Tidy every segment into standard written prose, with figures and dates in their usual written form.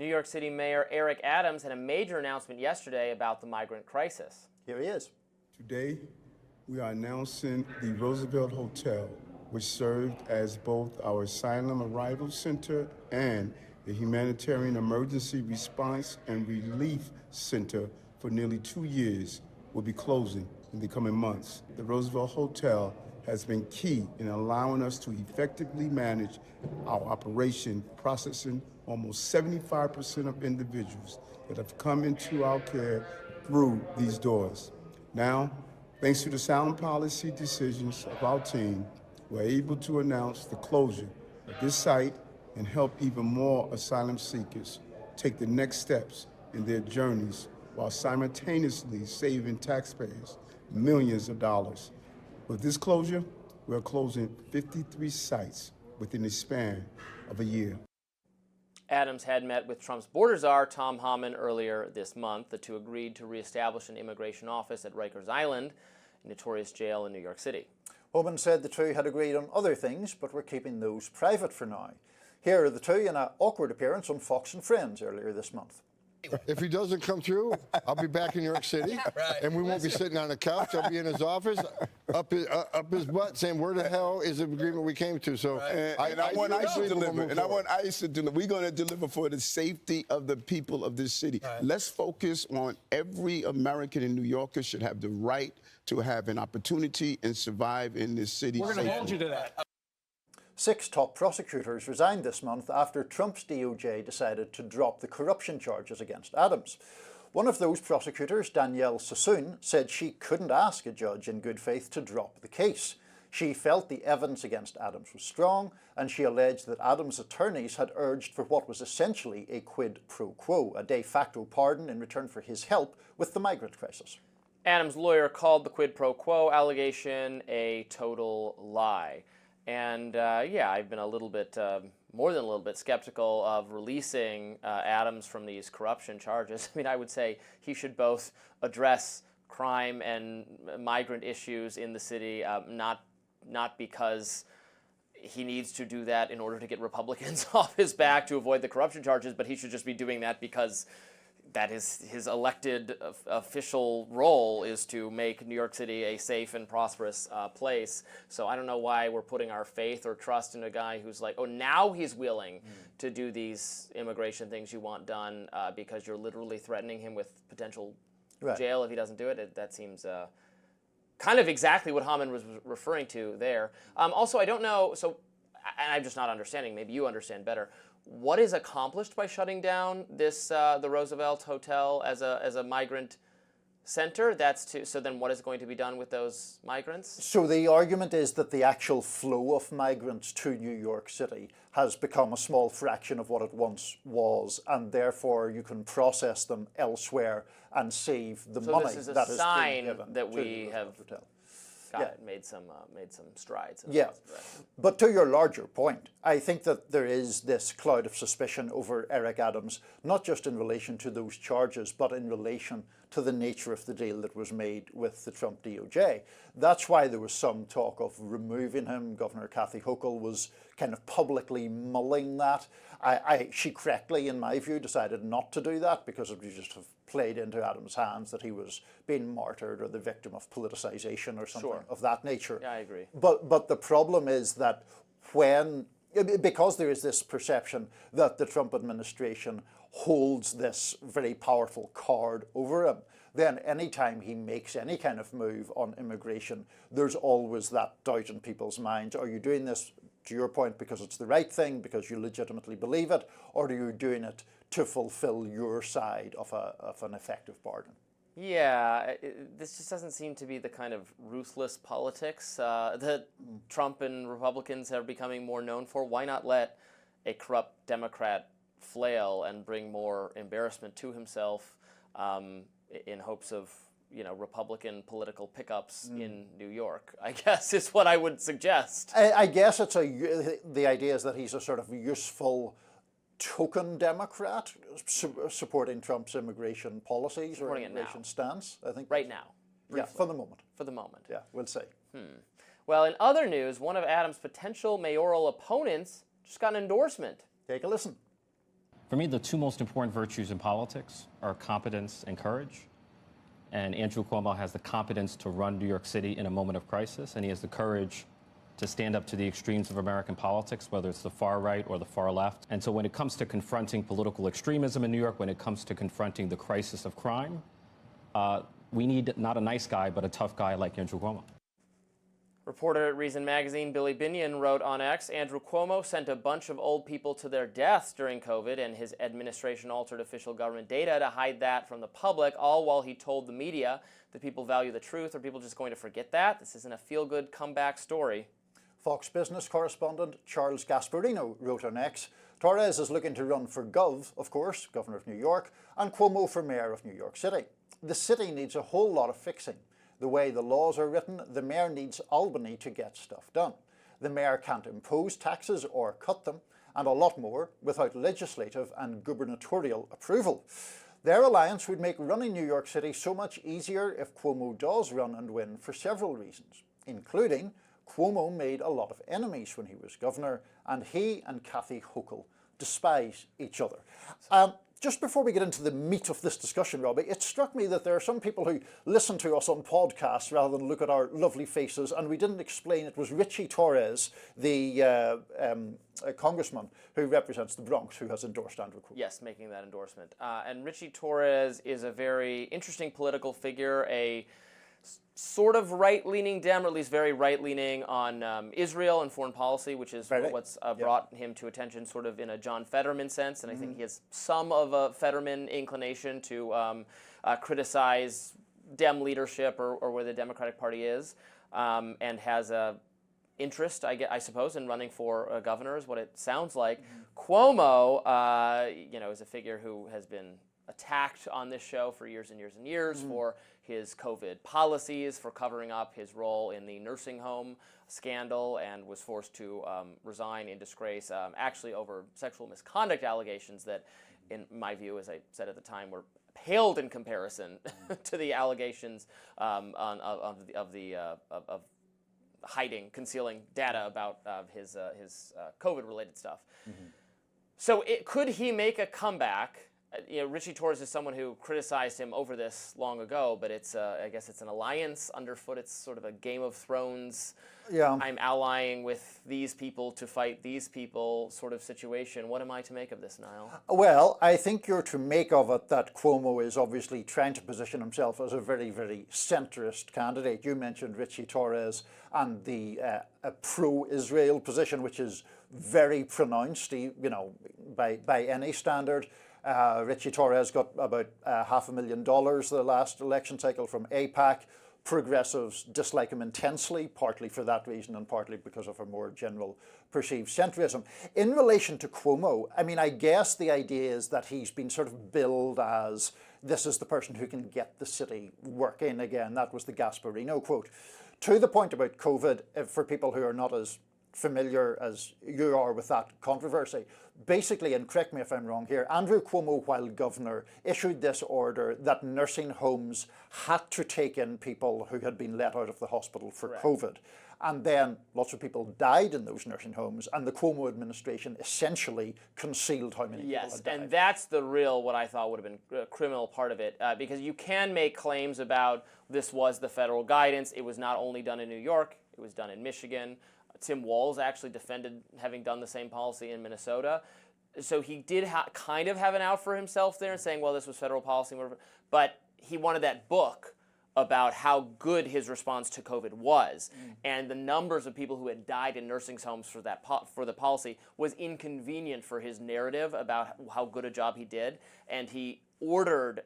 New York City Mayor Eric Adams had a major announcement yesterday about the migrant crisis. Here he is. Today, we are announcing the Roosevelt Hotel, which served as both our asylum arrival center and the humanitarian emergency response and relief center for nearly 2 years, will be closing in the coming months. The Roosevelt Hotel has been key in allowing us to effectively manage our operation, processing almost 75% of individuals that have come into our care through these doors. Now, thanks to the sound policy decisions of our team, we're able to announce the closure of this site and help even more asylum seekers take the next steps in their journeys while simultaneously saving taxpayers millions of dollars. With this closure, we're closing 53 sites within the span of a year. Adams had met with Trump's border czar, Tom Homan, earlier this month. The two agreed to reestablish an immigration office at Rikers Island, a notorious jail in New York City. Homan said the two had agreed on other things, but were keeping those private for now. Here are the two in an awkward appearance on Fox and Friends earlier this month. If he doesn't come through, I'll be back in New York City, and we won't be sitting on the couch. I'll be in his office, up his butt, saying, "Where the hell is the agreement we came to?" So, I want ICE to deliver, and I want ICE to deliver. We're going to deliver for the safety of the people of this city. Let's focus on every American and New Yorker should have the right to have an opportunity and survive in this city. We're going to hold you to that. 6 top prosecutors resigned this month after Trump's DOJ decided to drop the corruption charges against Adams. One of those prosecutors, Danielle Sassoon, said she couldn't ask a judge in good faith to drop the case. She felt the evidence against Adams was strong, and she alleged that Adams' attorneys had urged for what was essentially a quid pro quo, a de facto pardon in return for his help with the migrant crisis. Adams' lawyer called the quid pro quo allegation a total lie. And yeah, I've been a little bit, more than a little bit, skeptical of releasing Adams from these corruption charges. I mean, I would say he should both address crime and migrant issues in the city, not because he needs to do that in order to get Republicans off his back to avoid the corruption charges, but he should just be doing that because that is his elected official role, is to make New York City a safe and prosperous place. So I don't know why we're putting our faith or trust in a guy who's like, oh, now he's willing to do these immigration things you want done because you're literally threatening him with potential jail if he doesn't do it. That seems kind of exactly what Homan was referring to there. Also, I don't know, so, and I'm just not understanding, maybe you understand better, what is accomplished by shutting down this the Roosevelt Hotel as a migrant center? So then what is going to be done with those migrants? So the argument is that the actual flow of migrants to New York City has become a small fraction of what it once was, and therefore you can process them elsewhere and save the money that is that is sign being given that to we the have hotel. made some strides. Yeah, but to your larger point, I think that there is this cloud of suspicion over Eric Adams, not just in relation to those charges, but in relation to the nature of the deal that was made with the Trump DOJ. That's why there was some talk of removing him. Governor Kathy Hochul was kind of publicly mulling that. She correctly, in my view, decided not to do that because it would just have played into Adams' hands that he was being martyred or the victim of politicization or something of that nature. Yeah, I agree. But the problem is that because there is this perception that the Trump administration holds this very powerful card over him, then anytime he makes any kind of move on immigration, there's always that doubt in people's minds. Are you doing this, to your point, because it's the right thing, because you legitimately believe it, or are you doing it to fulfill your side of an effective pardon? Yeah, this just doesn't seem to be the kind of ruthless politics that Trump and Republicans are becoming more known for. Why not let a corrupt Democrat flail and bring more embarrassment to himself in hopes of, Republican political pickups in New York, I guess is what I would suggest. I guess the idea is that he's a sort of useful token Democrat supporting Trump's immigration policies or immigration stance, I think. Right now. Briefly. Yeah, for the moment. For the moment. Yeah, we'll see. Well, in other news, one of Adams' potential mayoral opponents just got an endorsement. Take a listen. For me, the two most important virtues in politics are competence and courage. And Andrew Cuomo has the competence to run New York City in a moment of crisis, and he has the courage to stand up to the extremes of American politics, whether it's the far right or the far left. And so when it comes to confronting political extremism in New York, when it comes to confronting the crisis of crime, we need not a nice guy, but a tough guy like Andrew Cuomo. Reporter at Reason Magazine Billy Binion wrote on X, Andrew Cuomo sent a bunch of old people to their deaths during COVID, and his administration altered official government data to hide that from the public, all while he told the media that people value the truth. Are people just going to forget that? This isn't a feel-good comeback story. Fox Business correspondent Charles Gasparino wrote on X, Torres is looking to run for Gov, of course, Governor of New York, and Cuomo for Mayor of New York City. The city needs a whole lot of fixing. The way the laws are written, the mayor needs Albany to get stuff done. The mayor can't impose taxes or cut them, and a lot more without legislative and gubernatorial approval. Their alliance would make running New York City so much easier if Cuomo does run and win for several reasons, including Cuomo made a lot of enemies when he was governor, and he and Kathy Hochul despise each other. Just before we get into the meat of this discussion, Robby, it struck me that there are some people who listen to us on podcasts rather than look at our lovely faces, and we didn't explain it was Ritchie Torres, the congressman who represents the Bronx, who has endorsed Andrew Cuomo. Yes, making that endorsement. And Ritchie Torres is a very interesting political figure, a sort of right-leaning Dem, or at least very right-leaning on Israel and foreign policy, which is what's brought him to attention sort of in a John Fetterman sense, and I think he has some of a Fetterman inclination to criticize Dem leadership or where the Democratic Party is, and has a interest, I suppose, in running for governor, is what it sounds like. Cuomo, is a figure who has been attacked on this show for years and years and years for his COVID policies, for covering up his role in the nursing home scandal, and was forced to resign in disgrace, actually over sexual misconduct allegations that, in my view, as I said at the time, were paled in comparison to the allegations of hiding, concealing data about his COVID-related stuff. So could he make a comeback? Ritchie Torres is someone who criticized him over this long ago, but it's I guess it's an alliance underfoot. It's sort of a Game of Thrones, I'm allying with these people to fight these people sort of situation. What am I to make of this, Niall? Well, I think you're to make of it that Cuomo is obviously trying to position himself as a very, very centrist candidate. You mentioned Ritchie Torres and the pro-Israel position, which is very pronounced, by any standard. Ritchie Torres got about $500,000 the last election cycle from AIPAC. Progressives dislike him intensely, partly for that reason and partly because of a more general perceived centrism. In relation to Cuomo, I guess the idea is that he's been sort of billed as this is the person who can get the city working again. That was the Gasparino quote. To the point about COVID, for people who are not as familiar as you are with that controversy, basically, and correct me if I'm wrong here, Andrew Cuomo, while governor, issued this order that nursing homes had to take in people who had been let out of the hospital for COVID. And then lots of people died in those nursing homes, and the Cuomo administration essentially concealed how many people had died. And that's the real, what I thought would have been a criminal part of it, because you can make claims about this was the federal guidance. It was not only done in New York, it was done in Michigan. Tim Walz actually defended having done the same policy in Minnesota. So he did kind of have an out for himself there, saying, well, this was federal policy, whatever. But he wanted that book about how good his response to COVID was. And the numbers of people who had died in nursing homes for the policy was inconvenient for his narrative about how good a job he did. And he ordered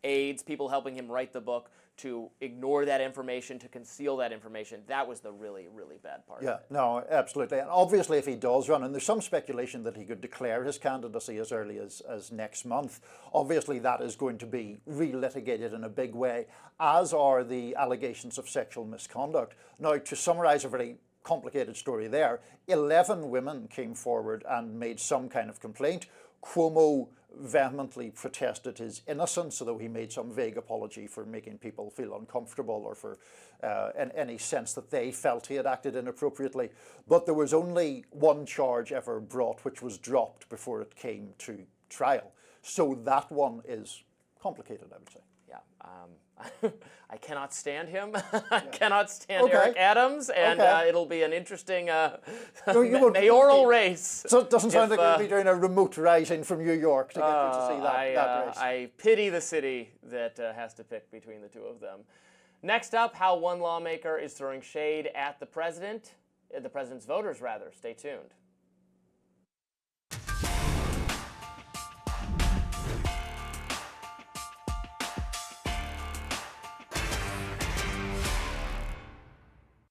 aides, people helping him write the book, to ignore that information, to conceal that information. That was the really, really bad part of it. No, absolutely. And obviously if he does run, and there's some speculation that he could declare his candidacy as early as next month, obviously that is going to be relitigated in a big way, as are the allegations of sexual misconduct. Now, to summarize a very complicated story there, 11 women came forward and made some kind of complaint. Cuomo vehemently protested his innocence, although he made some vague apology for making people feel uncomfortable or for any sense that they felt he had acted inappropriately. But there was only one charge ever brought, which was dropped before it came to trial. So that one is complicated, I would say. Yeah, I cannot stand him. I cannot stand Eric Adams, and it'll be an interesting mayoral race. So it doesn't sound like we'll be doing a remote rising from New York to get you to see that race. I pity the city that has to pick between the two of them. Next up, how one lawmaker is throwing shade at the president's voters, rather. Stay tuned.